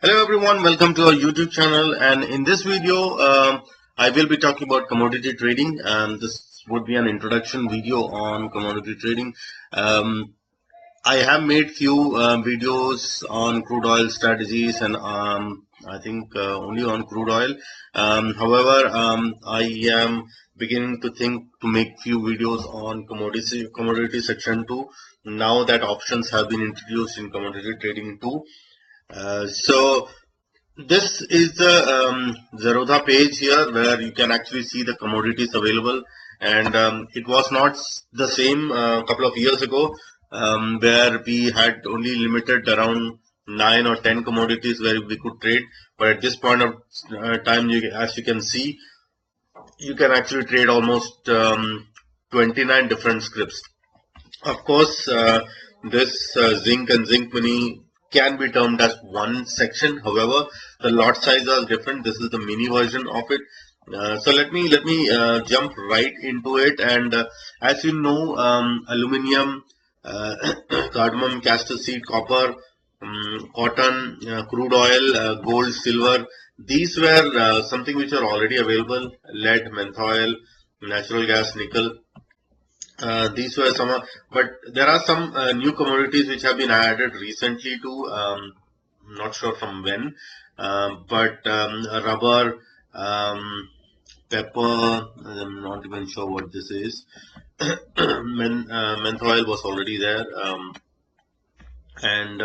Hello everyone, welcome to our YouTube channel, and in this video I will be talking about commodity trading, and this would be an introduction video on commodity trading. I have made few videos on crude oil strategies and I think only on crude oil. However, I am beginning to think to make few videos on commodity section 2 now that options have been introduced in commodity trading too. So this is the Zerodha page here where you can actually see the commodities available, and it was not the same a couple of years ago where we had only limited around 9 or 10 commodities where we could trade. But at this point of time, as you can see, you can actually trade almost 29 different scripts. Of course, this zinc and zinc mini can be termed as one section. However, the lot size are different. This is the mini version of it. So let me jump right into it. And as you know, aluminium, cardamom, castor seed, copper, cotton, crude oil, gold, silver. These were something which are already available. Lead, methanol, natural gas, nickel. These were some, but there are some new commodities which have been added recently to. Not sure from when, but rubber, pepper. I'm not even sure what this is. Menthol was already there, and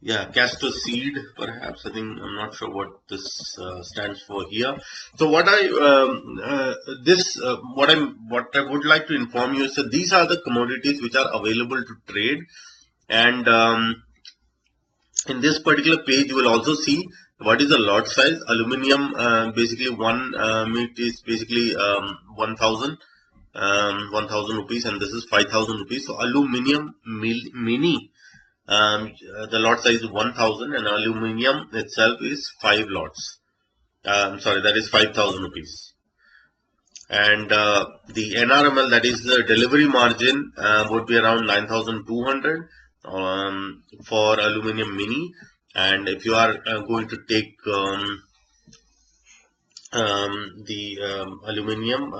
yeah, castor seed, perhaps. I think I'm not sure what this stands for here. So what I what I would like to inform you is that these are the commodities which are available to trade, and in this particular page you will also see what is the lot size. Aluminium, basically one meat is basically 1,000 rupees, and this is 5,000 rupees. So aluminium mini. The lot size is 1,000 and aluminium itself is 5 lots. Sorry, that is 5,000 rupees. And the NRML, that is the delivery margin, would be around 9,200 for aluminium mini. And if you are going to take the aluminium,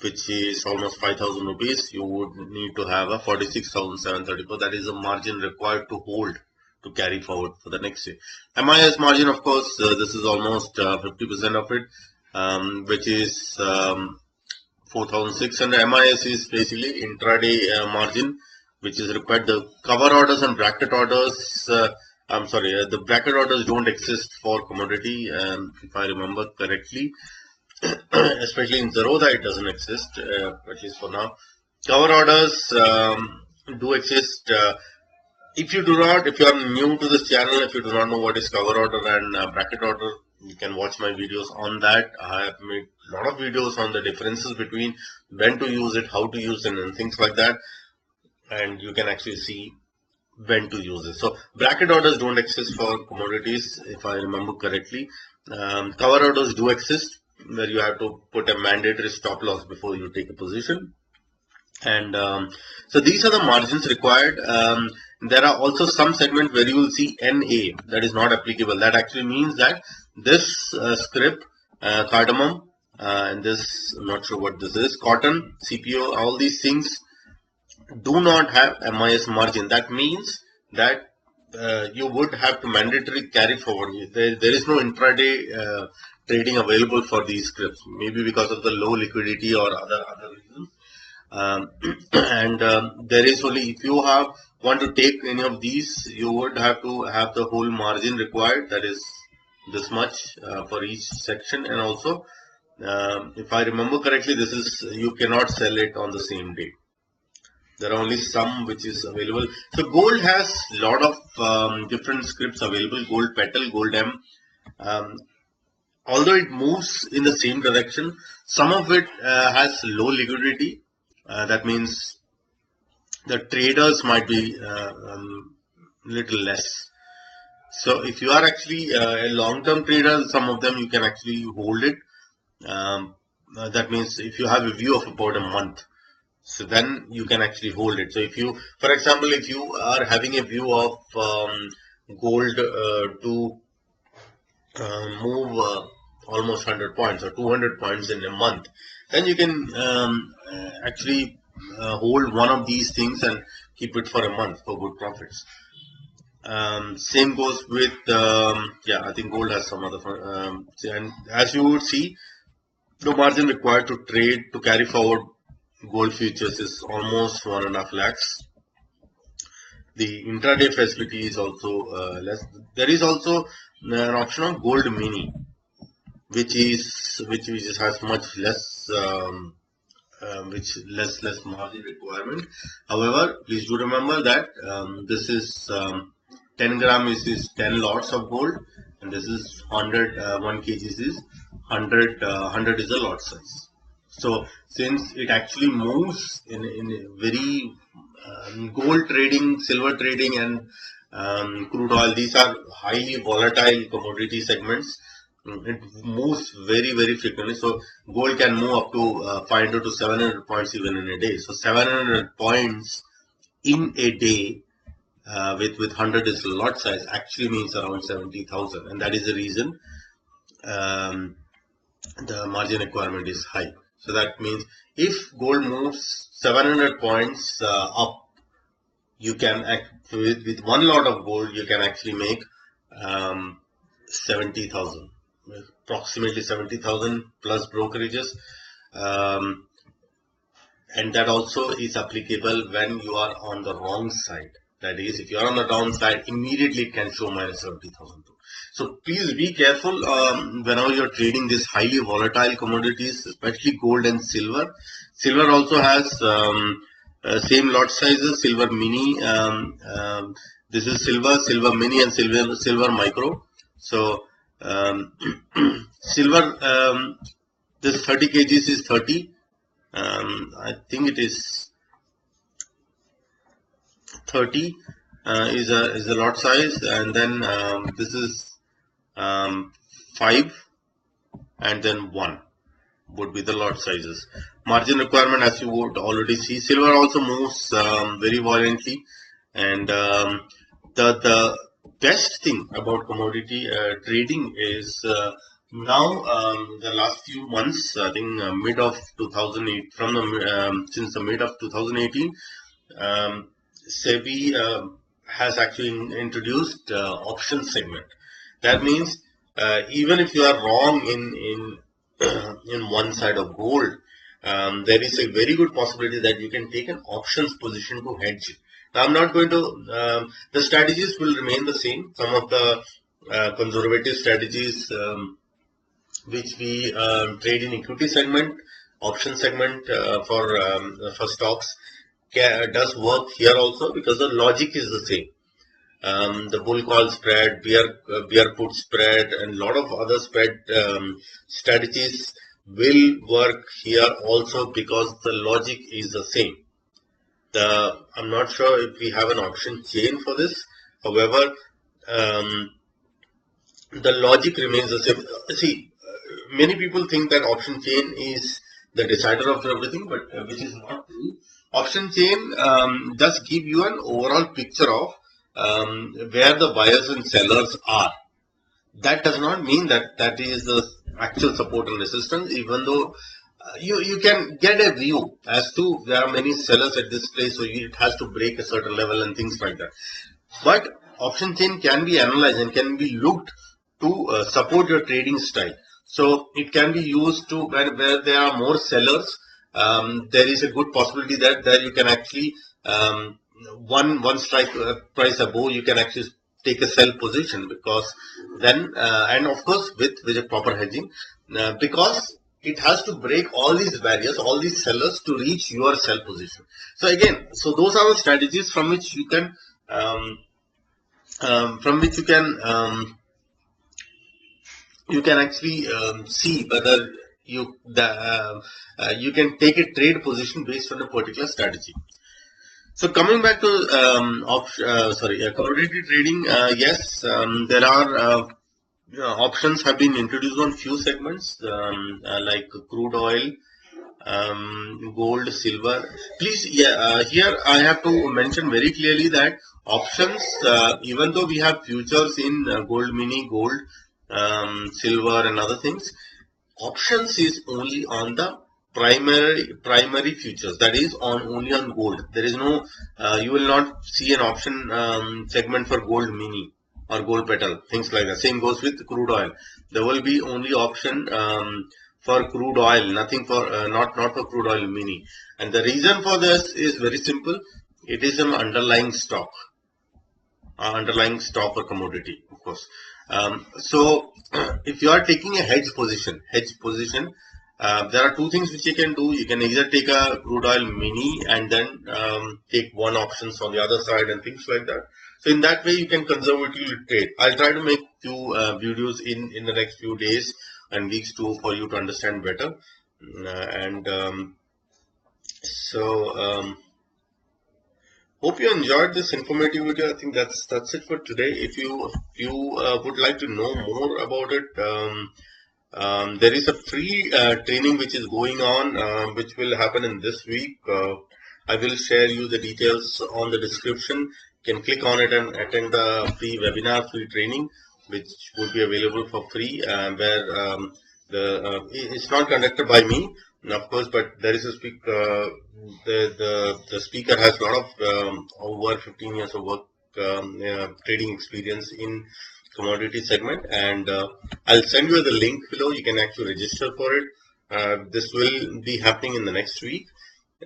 which is almost 5,000 rupees, you would need to have a 46,734. That is the margin required to hold to carry forward for the next year. MIS margin, of course, this is almost 50% of it, which is 4,600. MIS is basically intraday margin, which is required. The cover orders and bracket orders, I'm sorry, the bracket orders don't exist for commodity, if I remember correctly. Especially in Zerodha, it doesn't exist, at least for now. Cover orders do exist. If you are new to this channel, if you do not know what is cover order and bracket order, you can watch my videos on that. I have made a lot of videos on the differences between when to use it, how to use it, and things like that. And you can actually see when to use it. So bracket orders don't exist for commodities, if I remember correctly. Cover orders do exist, where you have to put a mandatory stop loss before you take a position. And so these are the margins required. There are also some segments where you will see NA, that is not applicable. That actually means that this script, cardamom, and this, I'm not sure what this is, cotton, CPO, all these things do not have MIS margin. That means that you would have to mandatory carry forward. There is no intraday trading available for these scripts, maybe because of the low liquidity or other reasons. And there is only, if you want to take any of these, you would have to have the whole margin required, that is this much for each section. And also, if I remember correctly, this is, you cannot sell it on the same day. There are only some which is available. So gold has a lot of different scripts available. Gold petal, gold M. Although it moves in the same direction, some of it has low liquidity. That means the traders might be little less. So if you are actually a long-term trader, some of them you can actually hold it. That means if you have a view of about a month, so then you can actually hold it. So if you, for example, if you are having a view of gold to move almost 100 points or 200 points in a month, then you can actually hold one of these things and keep it for a month for good profits. Same goes with, I think gold has some other, and as you would see, the margin required to trade to carry forward gold futures is almost 1.5 lakhs. The intraday facility is also less. There is also an option of gold mini, which has much less less margin requirement. However, please do remember that this is 10 gram is 10 lots of gold, and this is 100 1 kg is 100 is a lot size. So since it actually moves in a very gold trading, silver trading, and crude oil, these are highly volatile commodity segments. It moves very frequently. So gold can move up to 500 to 700 points even in a day. So 700 points in a day with 100 is lot size actually means around 70,000, and that is the reason the margin requirement is high. So that means if gold moves 700 points up, you can with one lot of gold you can actually make 70,000, approximately 70,000 plus brokerages, and that also is applicable when you are on the wrong side. That is, if you are on the downside, immediately it can show minus 70,000. So please be careful whenever you are trading these highly volatile commodities, especially gold and silver. Silver also has same lot sizes, silver mini. This is silver mini, and silver micro. So silver, this 30 kgs is 30. I think it is 30 is a lot size, and then this is 5, and then 1 would be the lot sizes. Margin requirement, as you would already see, silver also moves very violently, and the best thing about commodity trading is now the last few months, I think mid of 2008, since the mid of 2018, SEBI has actually introduced option segment. That means even if you are wrong in one side of gold, there is a very good possibility that you can take an options position to hedge it. Now, I'm not going to, the strategies will remain the same. Some of the conservative strategies which we trade in equity segment, option segment for stocks does work here also, because the logic is the same. The bull call spread, bear put spread, and a lot of other spread strategies will work here also, because the logic is the same. I'm not sure if we have an option chain for this. However, the logic remains the same. See, many people think that option chain is the decider of everything, but which is not true. Option chain does give you an overall picture of where the buyers and sellers are. That does not mean that that is the actual support and resistance, even though you can get a view as to there are many sellers at this place, so it has to break a certain level and things like that. But option chain can be analyzed and can be looked to support your trading style. So it can be used to where there are more sellers. There is a good possibility that there you can actually one strike price above, you can actually take a sell position, because then and of course with a proper hedging, because it has to break all these barriers, all these sellers, to reach your sell position. So again, so those are the strategies from which you can you can actually see whether you can take a trade position based on a particular strategy. So coming back to commodity trading, yes, there are options have been introduced on few segments like crude oil, gold, silver. Please, here I have to mention very clearly that Options, even though we have futures in gold mini, gold, silver and other things, options is only on the primary futures, that is on only on gold. There is no you will not see an option segment for gold mini or gold petal, things like that. Same goes with crude oil. There will be only option for crude oil, nothing for not for crude oil mini. And the reason for this is very simple. It is an underlying stock or commodity, of course. So if you are taking a hedge position, there are two things which you can do. You can either take a crude oil mini and then take one options on the other side and things like that. So in that way, you can conservatively trade. I'll try to make few videos in the next few days and weeks too for you to understand better. Hope you enjoyed this informative video. I think that's it for today. If you would like to know more about it, there is a free training which is going on, which will happen in this week. I will share you the details on the description. You can click on it and attend the free webinar, free training, which would be available for free. Where it's not conducted by me, of course, but there is a speaker. The speaker has a lot of over 15 years of work trading experience in commodity segment, and I'll send you the link below. You can actually register for it. This will be happening in the next week,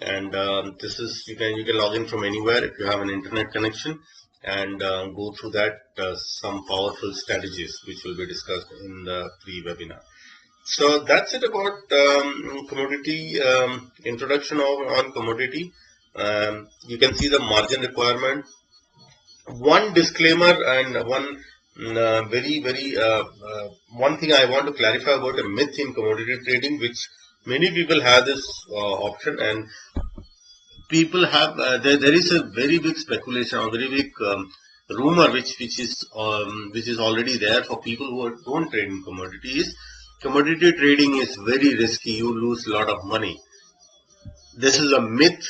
and this is you can log in from anywhere if you have an internet connection, and go through that some powerful strategies which will be discussed in the free webinar. So that's it about commodity introduction on commodity. You can see the margin requirement. One disclaimer and one one thing I want to clarify about a myth in commodity trading, which many people have this option, and people have there is a very big speculation or very big rumor which is already there for people who don't trade in commodities. Commodity trading is very risky. You lose a lot of money. This is a myth,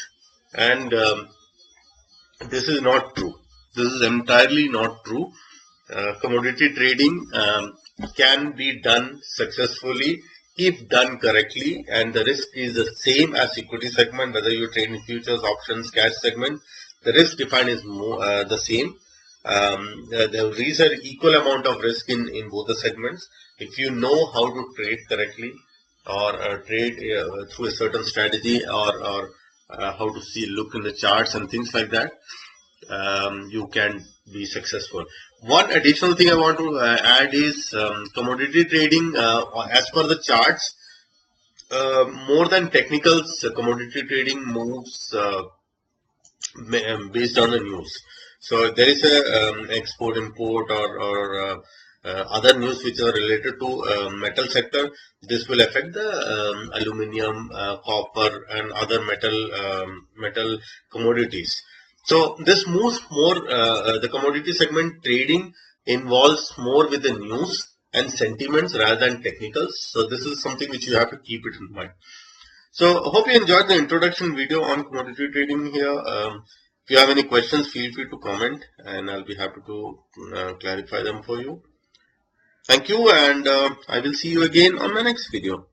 and this is not true. This is entirely not true. Commodity trading can be done successfully if done correctly, and the risk is the same as equity segment. Whether you trade in futures, options, cash segment, the risk defined is the same. There is an equal amount of risk in both the segments. If you know how to trade correctly, or trade through a certain strategy, or how to look in the charts and things like that, you can be successful. One additional thing I want to add is commodity trading, as per the charts, more than technicals, commodity trading moves based on the news. So there is a export import or other news which are related to metal sector. This will affect the aluminium, copper and other metal commodities. So this moves more, the commodity segment trading involves more with the news and sentiments rather than technicals. So this is something which you have to keep it in mind. So I hope you enjoyed the introduction video on commodity trading here. If you have any questions, feel free to comment and I'll be happy to clarify them for you. Thank you, and I will see you again on my next video.